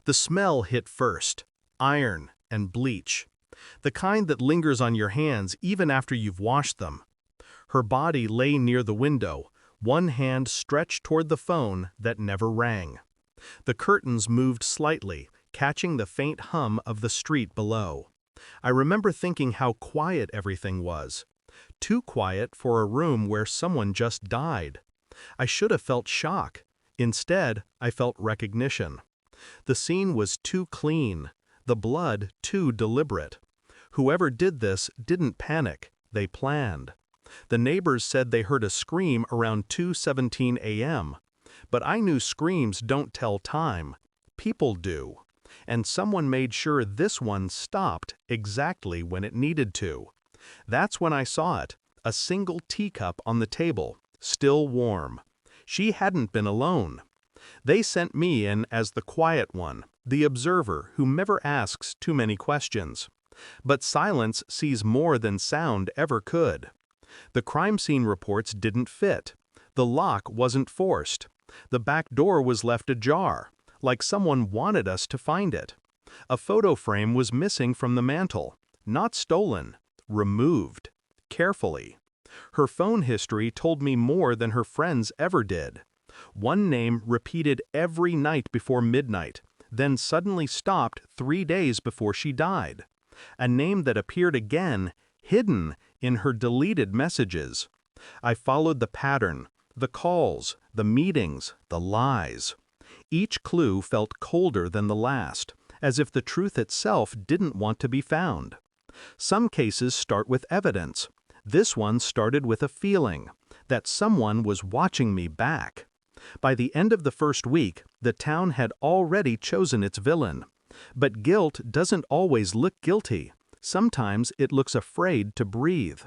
The smell hit first: iron and bleach. The kind that lingers on your hands even after you've washed them. Her body lay near the window, one hand stretched toward the phone that never rang. The curtains moved slightly, catching the faint hum of the street below. I remember thinking how quiet everything was. Too quiet for a room where someone just died. I should have felt shock. Instead, I felt recognition. The scene was too clean, the blood too deliberate. Whoever did this didn't panic, they planned. The neighbors said they heard a scream around 2:17 a.m. But I knew screams don't tell time. People do. And someone made sure this one stopped exactly when it needed to. That's when I saw it, a single teacup on the table, still warm. She hadn't been alone. They sent me in as the quiet one, the observer who never asks too many questions. But silence sees more than sound ever could. The crime scene reports didn't fit. The lock wasn't forced. The back door was left ajar, like someone wanted us to find it. A photo frame was missing from the mantel, not stolen, removed, carefully. Her phone history told me more than her friends ever did. One name repeated every night before midnight, then suddenly stopped 3 days before she died. A name that appeared again, hidden in her deleted messages. I followed the pattern, the calls, the meetings, the lies. Each clue felt colder than the last, as if the truth itself didn't want to be found. Some cases start with evidence. This one started with a feeling that someone was watching me back. By the end of the first week, the town had already chosen its villain. But guilt doesn't always look guilty. Sometimes it looks afraid to breathe.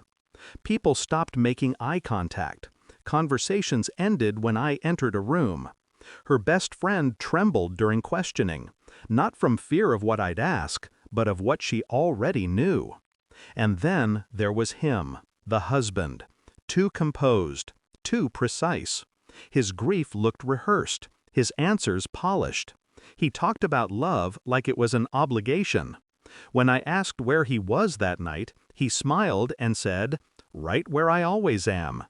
People stopped making eye contact. Conversations ended when I entered a room. Her best friend trembled during questioning, not from fear of what I'd ask, but of what she already knew. And then there was him, the husband, too composed, too precise. His grief looked rehearsed, his answers polished. He talked about love like it was an obligation. When I asked where he was that night, he smiled and said, "Right where I always am."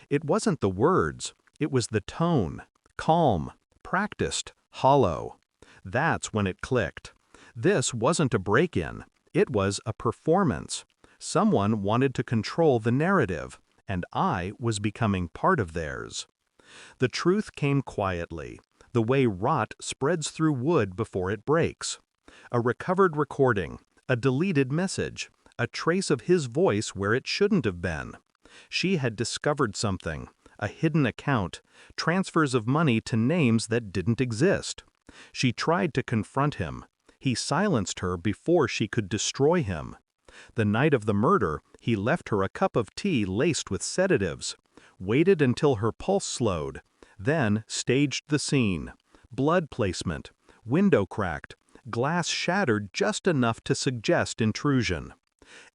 It wasn't the words, it was the tone. Calm, practiced, hollow. That's when it clicked. This wasn't a break-in, it was a performance. Someone wanted to control the narrative, and I was becoming part of theirs. The truth came quietly, the way rot spreads through wood before it breaks. A recovered recording, a deleted message, a trace of his voice where it shouldn't have been. She had discovered something, a hidden account, transfers of money to names that didn't exist. She tried to confront him. He silenced her before she could destroy him. The night of the murder, he left her a cup of tea laced with sedatives, waited until her pulse slowed, then staged the scene. Blood placement, window cracked, glass shattered just enough to suggest intrusion.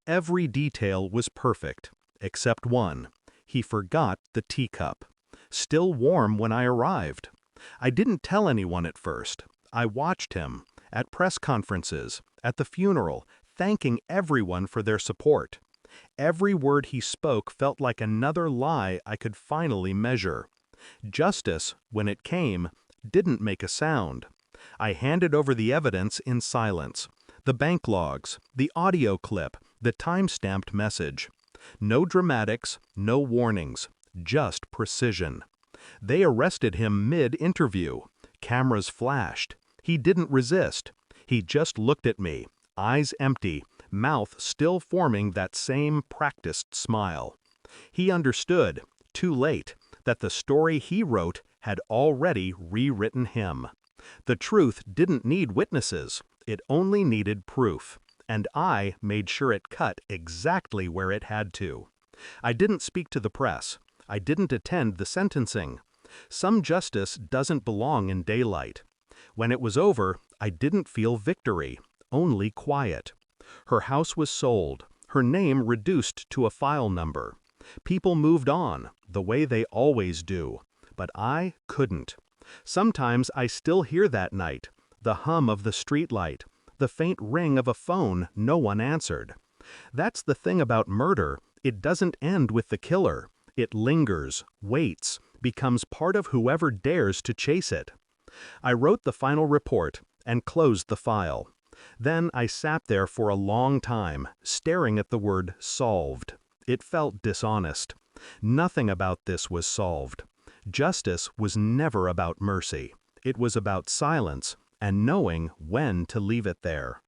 Every detail was perfect, except one. He forgot the teacup. Still warm when I arrived. I didn't tell anyone at first. I watched him, at press conferences, at the funeral, thanking everyone for their support. Every word he spoke felt like another lie I could finally measure. Justice, when it came, didn't make a sound. I handed over the evidence in silence. The bank logs, the audio clip, the time-stamped message. No dramatics, no warnings, just precision. They arrested him mid-interview. Cameras flashed. He didn't resist. He just looked at me, eyes empty, mouth still forming that same practiced smile. He understood, too late, that the story he wrote had already rewritten him. The truth didn't need witnesses, it only needed proof, and I made sure it cut exactly where it had to. I didn't speak to the press. I didn't attend the sentencing. Some justice doesn't belong in daylight. When it was over, I didn't feel victory, only quiet. Her house was sold, her name reduced to a file number. People moved on, the way they always do, but I couldn't. Sometimes I still hear that night, the hum of the streetlight, the faint ring of a phone no one answered. That's the thing about murder, it doesn't end with the killer. It lingers, waits, becomes part of whoever dares to chase it. I wrote the final report and closed the file. Then I sat there for a long time, staring at the word solved. It felt dishonest. Nothing about this was solved. Justice was never about mercy. It was about silence and knowing when to leave it there.